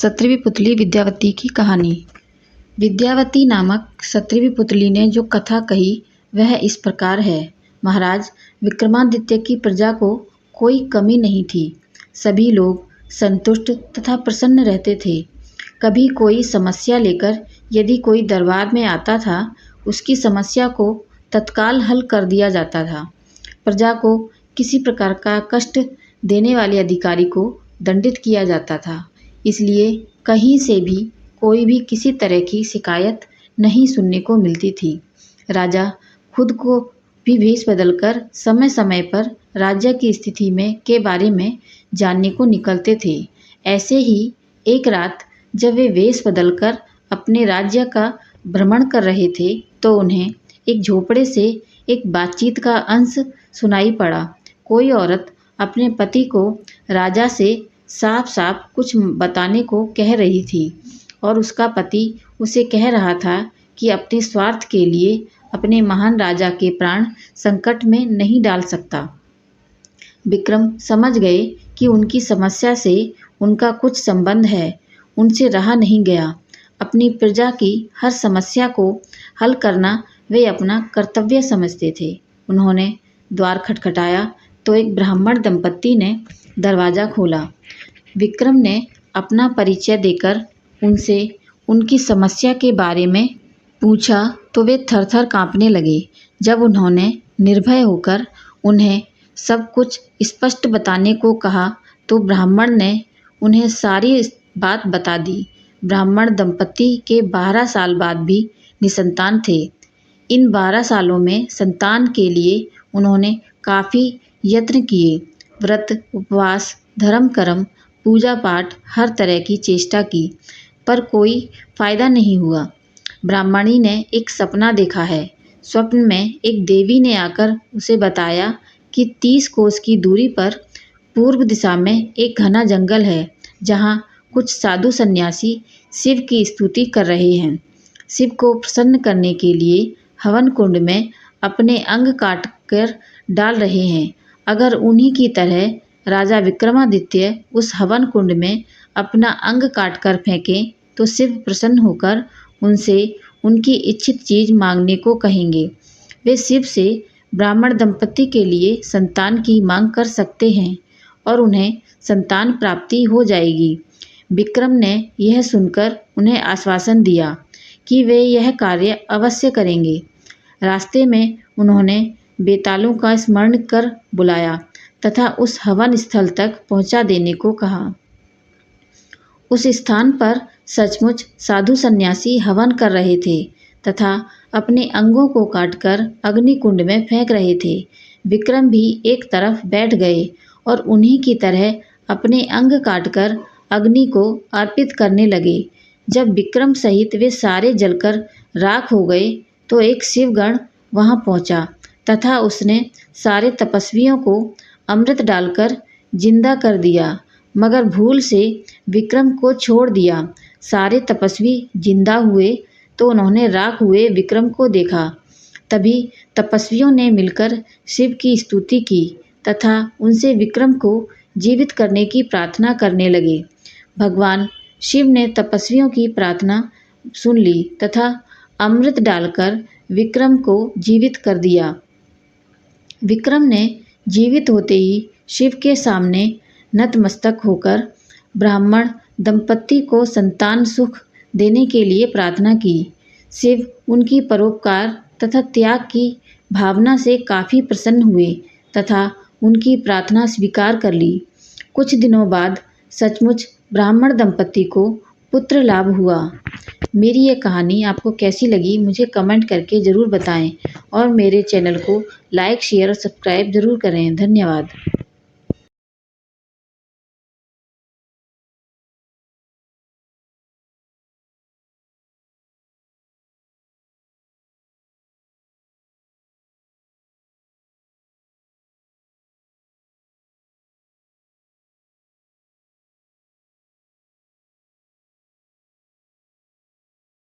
सत्रहवीं पुतली विद्यावती की कहानी। विद्यावती नामक 17वीं पुतली ने जो कथा कही वह इस प्रकार है। महाराज विक्रमादित्य की प्रजा को कोई कमी नहीं थी। सभी लोग संतुष्ट तथा प्रसन्न रहते थे। कभी कोई समस्या लेकर यदि कोई दरबार में आता था, उसकी समस्या को तत्काल हल कर दिया जाता था। प्रजा को किसी प्रकार का कष्ट देने वाले अधिकारी को दंडित किया जाता था। इसलिए कहीं से भी कोई भी किसी तरह की शिकायत नहीं सुनने को मिलती थी। राजा खुद को भी भेष बदलकर समय समय पर राज्य की स्थिति में के बारे में जानने को निकलते थे। ऐसे ही एक रात जब वे वेश बदलकर अपने राज्य का भ्रमण कर रहे थे, तो उन्हें एक झोपड़े से एक बातचीत का अंश सुनाई पड़ा। कोई औरत अपने पति को राजा से साफ साफ कुछ बताने को कह रही थी और उसका पति उसे कह रहा था कि अपने स्वार्थ के लिए अपने महान राजा के प्राण संकट में नहीं डाल सकता। विक्रम समझ गए कि उनकी समस्या से उनका कुछ संबंध है। उनसे रहा नहीं गया। अपनी प्रजा की हर समस्या को हल करना वे अपना कर्तव्य समझते थे। उन्होंने द्वार खटखटाया तो एक ब्राह्मण दंपत्ति ने दरवाज़ा खोला। विक्रम ने अपना परिचय देकर उनसे उनकी समस्या के बारे में पूछा तो वे थर-थर काँपने लगे। जब उन्होंने निर्भय होकर उन्हें सब कुछ स्पष्ट बताने को कहा तो ब्राह्मण ने उन्हें सारी बात बता दी। ब्राह्मण दंपत्ति के 12 साल बाद भी निसंतान थे। इन 12 सालों में संतान के लिए उन्होंने काफ़ी यत्न किए। व्रत, उपवास, धर्म कर्म, पूजा पाठ, हर तरह की चेष्टा की, पर कोई फायदा नहीं हुआ। ब्राह्मणी ने एक सपना देखा है। स्वप्न में एक देवी ने आकर उसे बताया कि 30 कोस की दूरी पर पूर्व दिशा में एक घना जंगल है, जहाँ कुछ साधु सन्यासी शिव की स्तुति कर रहे हैं। शिव को प्रसन्न करने के लिए हवन कुंड में अपने अंग काट कर डाल रहे हैं। अगर उन्हीं की तरह राजा विक्रमादित्य उस हवन कुंड में अपना अंग काटकर फेंकें तो शिव प्रसन्न होकर उनसे उनकी इच्छित चीज़ मांगने को कहेंगे। वे शिव से ब्राह्मण दंपत्ति के लिए संतान की मांग कर सकते हैं और उन्हें संतान प्राप्ति हो जाएगी। विक्रम ने यह सुनकर उन्हें आश्वासन दिया कि वे यह कार्य अवश्य करेंगे। रास्ते में उन्होंने बेतालों का स्मरण कर बुलाया तथा उस हवन स्थल तक पहुंचा देने को कहा। उस स्थान पर सचमुच साधु सन्यासी हवन कर रहे थे तथा अपने अंगों को काटकर अग्नि कुंड में फेंक रहे थे। विक्रम भी एक तरफ बैठ गए और उन्हीं की तरह अपने अंग काटकर अग्नि को अर्पित करने लगे। जब विक्रम सहित वे सारे जलकर राख हो गए तो एक शिवगण वहां पहुंचा तथा उसने सारे तपस्वियों को अमृत डालकर जिंदा कर दिया, मगर भूल से विक्रम को छोड़ दिया। सारे तपस्वी जिंदा हुए तो उन्होंने राख हुए विक्रम को देखा। तभी तपस्वियों ने मिलकर शिव की स्तुति की तथा उनसे विक्रम को जीवित करने की प्रार्थना करने लगे। भगवान शिव ने तपस्वियों की प्रार्थना सुन ली तथा अमृत डालकर विक्रम को जीवित कर दिया। विक्रम ने जीवित होते ही शिव के सामने नतमस्तक होकर ब्राह्मण दंपत्ति को संतान सुख देने के लिए प्रार्थना की। शिव उनकी परोपकार तथा त्याग की भावना से काफ़ी प्रसन्न हुए तथा उनकी प्रार्थना स्वीकार कर ली। कुछ दिनों बाद सचमुच ब्राह्मण दंपत्ति को पुत्र लाभ हुआ। मेरी ये कहानी आपको कैसी लगी मुझे कमेंट करके ज़रूर बताएं और मेरे चैनल को लाइक, शेयर और सब्सक्राइब ज़रूर करें। धन्यवाद।